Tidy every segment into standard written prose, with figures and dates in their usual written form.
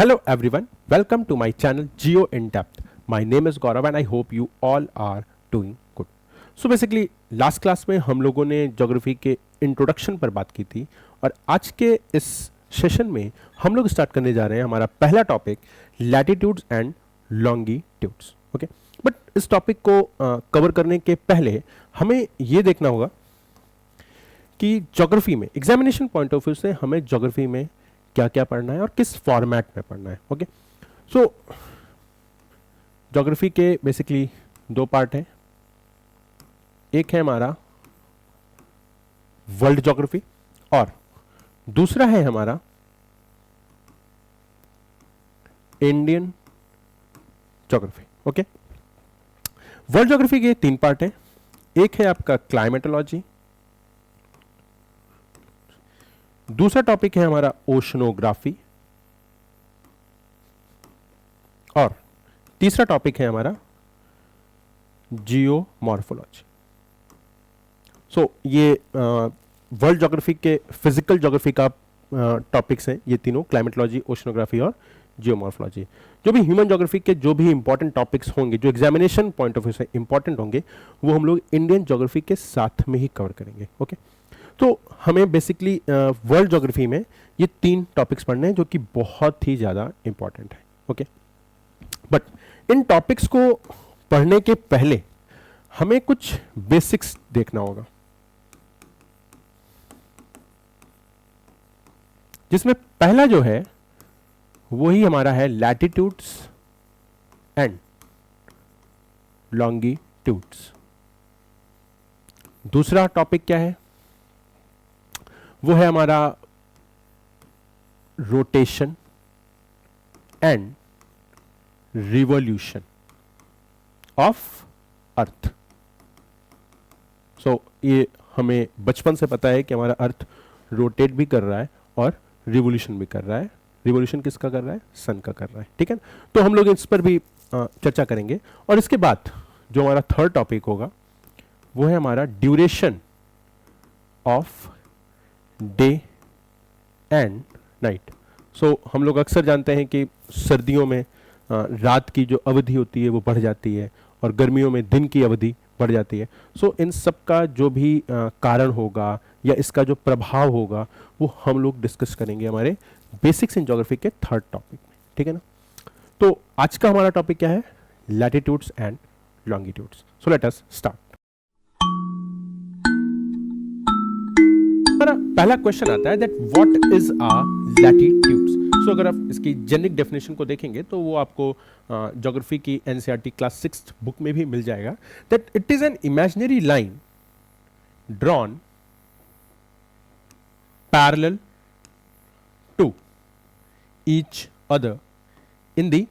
Hello everyone, welcome to my channel Geo in Depth. My name is Gaurav and I hope you all are doing good. So basically last class में हम लोगों ने geography के introduction पर बात की थी और आज के इस सेशन में हम लोग स्टार्ट करने जा रहे हैं हमारा पहला topic latitudes and longitudes. Okay, but इस टॉपिक को कवर करने के पहले हमें ये देखना होगा कि ज्योग्राफी में एग्जामिनेशन पॉइंट ऑफ व्यू से हमें ज्योग्राफी में क्या क्या पढ़ना है और किस फॉर्मेट में पढ़ना है. ओके, सो ज्योग्राफी के बेसिकली दो पार्ट हैं. एक है हमारा वर्ल्ड ज्योग्राफी और दूसरा है हमारा Indian geography. Okay, world geography के तीन पार्ट हैं. एक है आपका क्लाइमेटोलॉजी, दूसरा टॉपिक है हमारा ओशनोग्राफी और तीसरा टॉपिक है हमारा जियोमॉर्फोलॉजी. सो ये वर्ल्ड ज्योग्राफी के फिजिकल ज्योग्राफी का टॉपिक्स हैं ये तीनों, क्लाइमेटोलॉजी, ओशनोग्राफी और जियोमॉर्फोलॉजी. जो भी ह्यूमन ज्योग्राफी के जो भी इंपॉर्टेंट टॉपिक्स होंगे जो एग्जामिनेशन पॉइंट ऑफ व्यू से इंपॉर्टेंट होंगे वो हम लोग इंडियन ज्योग्राफी के साथ में ही कवर करेंगे. ओके, तो हमें बेसिकली वर्ल्ड ज्योग्राफी में ये तीन टॉपिक्स पढ़ने हैं जो कि बहुत ही ज़्यादा इंपॉर्टेंट है. ओके, बट इन टॉपिक्स को पढ़ने के पहले हमें कुछ बेसिक्स देखना होगा, जिसमें पहला जो है वही हमारा है लैटिट्यूड्स एंड लॉन्गिट्यूड्स. दूसरा टॉपिक क्या है वो है हमारा rotation and revolution of earth. So ये हमें बचपन से पता है कि हमारा अर्थ रोटेट भी कर रहा है और रिवॉल्यूशन भी कर रहा है. रिवॉल्यूशन किसका कर रहा है? सन का कर रहा है. ठीक है, तो हम लोग इस पर भी चर्चा करेंगे. और इसके बाद जो हमारा थर्ड टॉपिक होगा वो है हमारा duration of day and night. So हम लोग अक्सर जानते हैं कि सर्दियों में रात की जो अवधि होती है वो बढ़ जाती है और गर्मियों में दिन की अवधि बढ़ जाती है. सो इन सब का जो भी कारण होगा या इसका जो प्रभाव होगा वो हम लोग डिस्कस करेंगे हमारे बेसिक्स इन ज्योग्राफी के थर्ड टॉपिक में. ठीक है ना, तो आज का हमारा टॉपिक क्या है? Latitudes and longitudes. So let us start. हमारा पहला क्वेश्चन आता है that what is a latitudes. So अगर आप इसकी जेनरिक डेफिनेशन को देखेंगे तो वो आपको ज्योग्राफी की एनसीईआरटी क्लास 6 बुक में भी मिल जाएगा. That it is an imaginary line drawn parallel to each other in the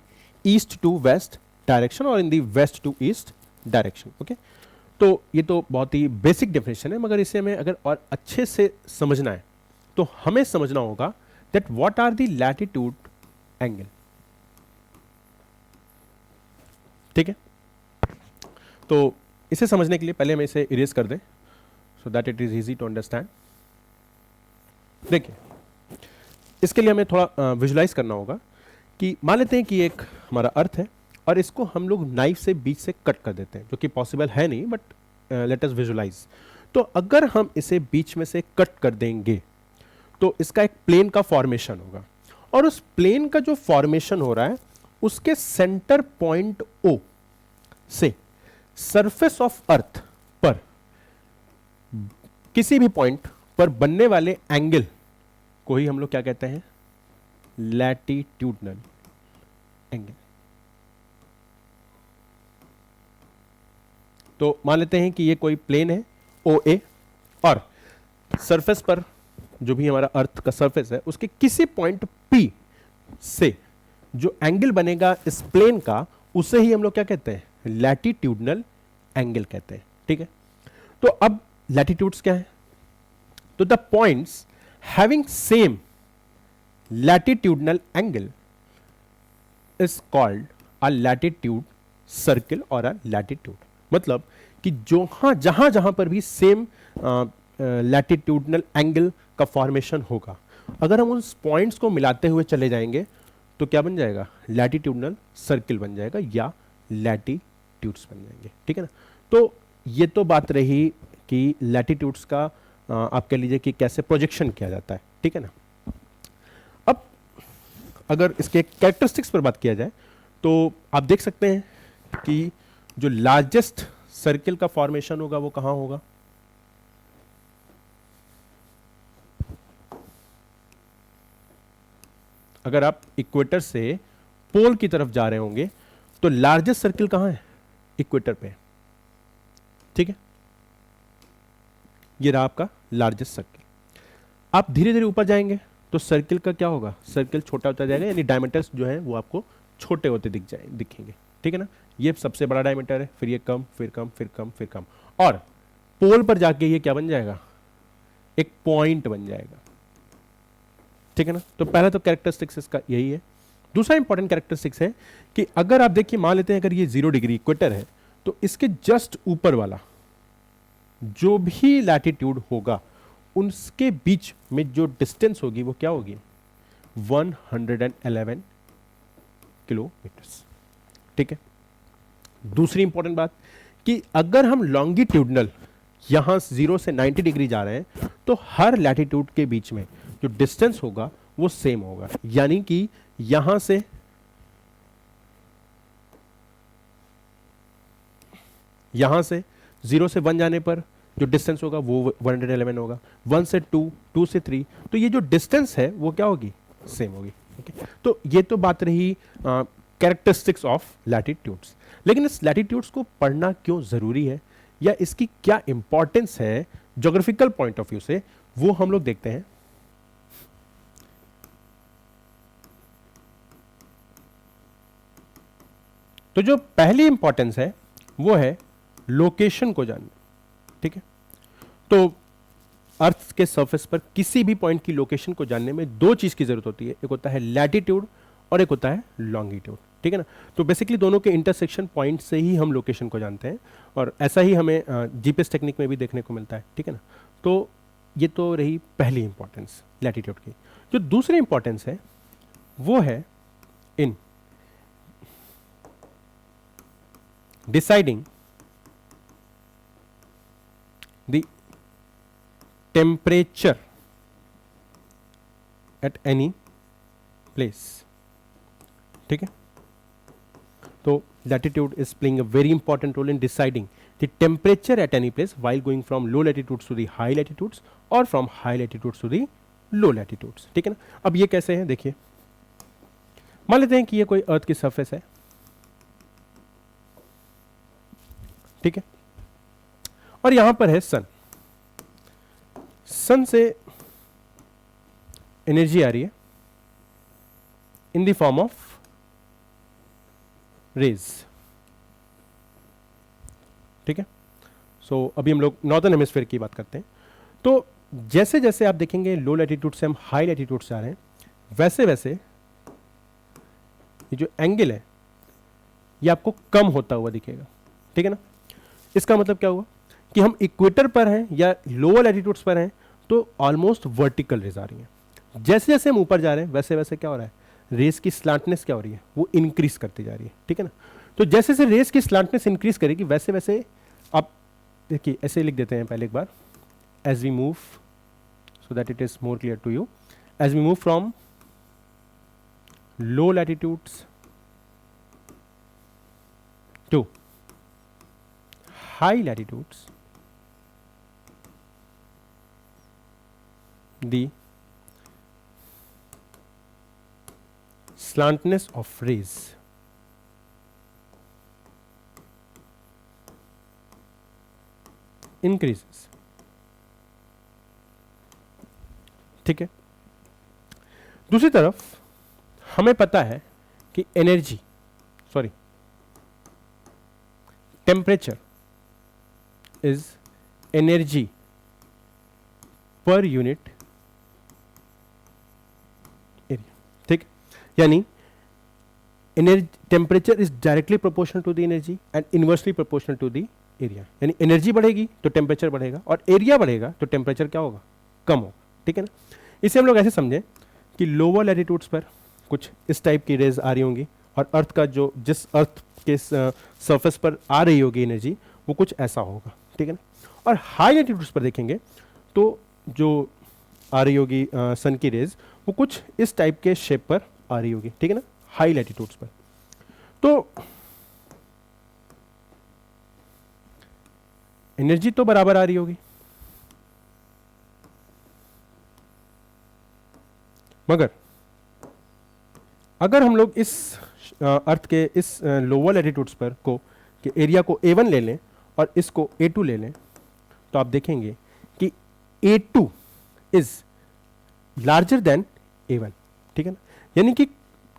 east to west direction और in the west to east direction. Okay, तो ये तो बहुत ही बेसिक डेफिनेशन है, मगर इसे हमें अगर और अच्छे से समझना है तो हमें समझना होगा that what are the latitude angle. ठीक है, तो इसे समझने के लिए पहले हम इसे इरेज कर दें so that it is easy to understand. देखिए, इसके लिए हमें थोड़ा विजुलाइज करना होगा कि मान लेते हैं कि एक हमारा अर्थ है और इसको हम लोग नाइफ से बीच से कट कर देते हैं, जो कि पॉसिबल है नहीं, बट लेट अस विजुलाइज. तो अगर हम इसे बीच में से कट कर देंगे तो इसका एक प्लेन का फॉर्मेशन होगा और उस प्लेन का जो फॉर्मेशन हो रहा है उसके सेंटर पॉइंट ओ से सरफेस ऑफ अर्थ पर किसी भी पॉइंट पर बनने वाले एंगल को ही हम लोग क्या कहते हैं? Latitudinal angle. तो मान लेते हैं कि ये कोई प्लेन है OA और सरफेस पर जो भी हमारा अर्थ का सरफेस है उसके किसी पॉइंट P से जो एंगल बनेगा इस प्लेन का उसे ही हम लोग क्या कहते हैं? लैटिट्यूडनल एंगल कहते हैं. ठीक है, तो अब लैटिट्यूड्स क्या है? तो the points having same latitudinal angle is called a latitude circle और अ लैटिट्यूड. मतलब कि जहां जहां पर भी सेम लैटिट्यूडनल एंगल का फॉर्मेशन होगा, अगर हम उस पॉइंट्स को मिलाते हुए चले जाएंगे तो क्या बन जाएगा, लैटिट्यूडनल सर्किल बन जाएगा या लैटिट्यूड्स बन जाएंगे, ठीक है ना। तो ये तो बात रही कि लैटिट्यूड्स का आप कह लीजिए कि कैसे प्रोजेक्शन किया जाता है, ठीक है ना। अब अगर इसके कैरेक्टरिस्टिक्स पर बात किया जाए तो आप देख सकते हैं कि जो लार्जेस्ट सर्किल का फॉर्मेशन होगा वो कहां होगा, अगर आप इक्वेटर से पोल की तरफ जा रहे होंगे तो लार्जेस्ट सर्किल कहां है, इक्वेटर पे, ठीक है। ये रहा आपका लार्जेस्ट सर्किल। आप धीरे धीरे ऊपर जाएंगे तो सर्किल का क्या होगा, सर्किल छोटा होता जाएगा, यानी डायमीटर्स जो है वो आपको छोटे होते दिखेंगे, ठीक है ना। ये सबसे बड़ा डायमीटर है, फिर ये कम, फिर कम, फिर कम, फिर कम, और पोल पर जाके ये क्या बन जाएगा, एक पॉइंट बन जाएगा, ठीक है ना। तो पहला तो कैरेक्टरिस्टिक्स इसका यही है। दूसरा इंपॉर्टेंट कैरेक्टरिस्टिक्स है कि अगर आप देखिए, मान लेते हैं अगर ये 0 डिग्री इक्वेटर है तो इसके जस्ट ऊपर वाला जो भी लैटिट्यूड होगा उसके बीच में जो डिस्टेंस होगी वो क्या होगी, 111 किलोमीटर्स, ठीक है। दूसरी इंपॉर्टेंट बात कि अगर हम लॉन्गिट्यूडनल यहां 0 से 90 डिग्री जा रहे हैं तो हर लैटिट्यूड के बीच में जो डिस्टेंस होगा वो सेम होगा, यानी कि यहां से यहां से 0 से 1 जाने पर जो डिस्टेंस होगा वो 111 होगा, 1 से 2, 2 से 3, तो ये जो डिस्टेंस है वो क्या होगी, सेम होगी, okay? तो ये तो बात रही कैरेक्टरिस्टिक्स ऑफ लैटिट्यूड्स। लेकिन इस लैटिट्यूड्स को पढ़ना क्यों जरूरी है या इसकी क्या इंपॉर्टेंस है ज्योग्राफिकल पॉइंट ऑफ व्यू से, वो हम लोग देखते हैं। तो जो पहली इंपॉर्टेंस है वो है लोकेशन को जानना, ठीक है। तो अर्थ के सरफेस पर किसी भी पॉइंट की लोकेशन को जानने में दो चीज की जरूरत होती है, एक होता है लैटिट्यूड और एक होता है लॉन्गिट्यूड, ठीक है ना। तो बेसिकली दोनों के इंटरसेक्शन पॉइंट से ही हम लोकेशन को जानते हैं, और ऐसा ही हमें जीपीएस टेक्निक में भी देखने को मिलता है, ठीक है ना। तो ये तो रही पहली इंपॉर्टेंस लैटिट्यूड की। जो दूसरी इंपॉर्टेंस है वो है in deciding the temperature at any place, ठीक है। तो latitude is playing a very important role in deciding the temperature at any place while going from low latitudes to the high latitudes or from high latitudes to the low latitudes, ठीक है ना। अब ये कैसे है देखिए, मान लेते हैं कि ये कोई अर्थ की सरफेस है, ठीक है, और यहां पर है सन। सन से एनर्जी आ रही है in the form of rays, ठीक है। सो अभी हम लोग नॉर्दर्न हेमिस्फीयर की बात करते हैं। तो जैसे जैसे आप देखेंगे लो लैटिट्यूड से हम हाई लैटिट्यूड से आ रहे हैं, वैसे वैसे ये जो एंगल है ये आपको कम होता हुआ दिखेगा, ठीक है ना। इसका मतलब क्या हुआ कि हम इक्वेटर पर हैं या लोअर लैटिट्यूड्स पर हैं तो ऑलमोस्ट वर्टिकल रेज आ रही हैं। जैसे जैसे हम ऊपर जा रहे हैं वैसे वैसे क्या हो रहा है, रेस की स्लांटनेस क्या हो रही है, वो इंक्रीज करती जा रही है, ठीक है ना। तो जैसे जैसे रेस की स्लांटनेस इंक्रीज करेगी वैसे वैसे आप देखिए ऐसे लिख देते हैं पहले एक बार, as we move so that it is more clear to you, as we move from low latitudes to high latitudes, the slantness of rays increases, ठीक है। दूसरी तरफ हमें पता है कि energy temperature is energy per unit area, ठीक। यानी temperature is directly proportional to the energy and inversely proportional to the area, यानी एनर्जी बढ़ेगी तो टेम्परेचर बढ़ेगा और एरिया बढ़ेगा तो टेम्परेचर क्या होगा, कम होगा, ठीक है ना। इसे हम लोग ऐसे समझें कि लोअर लैटिट्यूड्स पर कुछ इस टाइप की रेज आ रही होंगी, और अर्थ का जो जिस अर्थ के सरफेस पर आ रही होगी एनर्जी वो कुछ ऐसा होगा, ठीक है ना। और हाई एल्टीट्यूड्स पर देखेंगे तो जो आ रही होगी सन की रेज वो कुछ इस टाइप के शेप पर आ रही होगी, ठीक है ना, हाई लैटिट्यूड्स पर। तो एनर्जी तो बराबर आ रही होगी, मगर अगर हम लोग इस अर्थ के इस लोअर लैटिट्यूड्स पर को कि एरिया को A1 ले लें और इसको A2 ले लें, तो आप देखेंगे कि A2 is larger than A1, ठीक है ना। यानी कि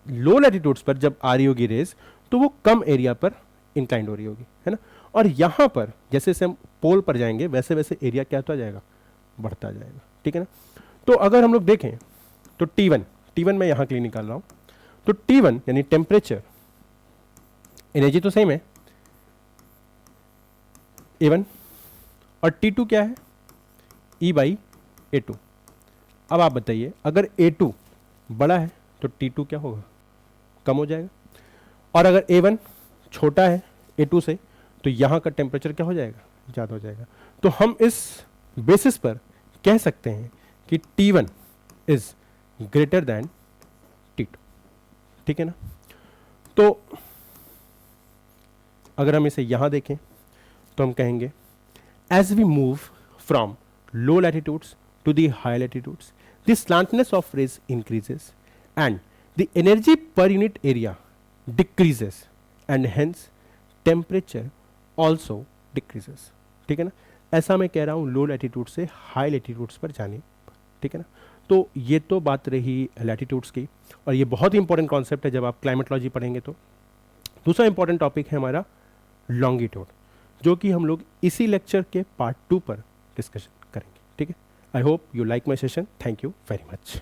लो लैटिट्यूड्स पर जब आ रही होगी रेज तो वो कम एरिया पर इंक्लाइंड हो रही होगी, है ना। और यहां पर जैसे जैसे हम पोल पर जाएंगे वैसे वैसे एरिया क्या होता जाएगा, बढ़ता जाएगा, ठीक है ना। तो अगर हम लोग देखें तो T1 मैं यहां के लिए निकाल रहा हूं, तो T1 यानी टेम्परेचर, एनर्जी तो सेम है A1, और T2 क्या है E/A2। अब आप बताइए अगर A2 बड़ा है तो T2 क्या होगा, कम हो जाएगा, और अगर A1 छोटा है A2 से तो यहां का टेम्परेचर क्या हो जाएगा, ज़्यादा हो जाएगा। तो हम इस बेसिस पर कह सकते हैं कि T1 is greater than T2, ठीक है ना। तो अगर हम इसे यहां देखें तो हम कहेंगे as we move from low latitudes to the high latitudes the slantness of rays increases and the energy per unit area decreases and hence temperature also decreases, ठीक है ना। ऐसा मैं कह रहा हूं लो लैटिट्यूड से हाई लैटिट्यूड्स पर जाने, ठीक है ना। तो ये तो बात रही लैटिट्यूड्स की, और ये बहुत ही इंपॉर्टेंट कॉन्सेप्ट है जब आप क्लाइमेटोलॉजी पढ़ेंगे। तो दूसरा इंपॉर्टेंट टॉपिक है हमारा लॉन्गिट्यूड, जो कि हम लोग इसी लेक्चर के पार्ट 2 पर डिस्कशन करेंगे, ठीक है। I hope you like my session, thank you very much.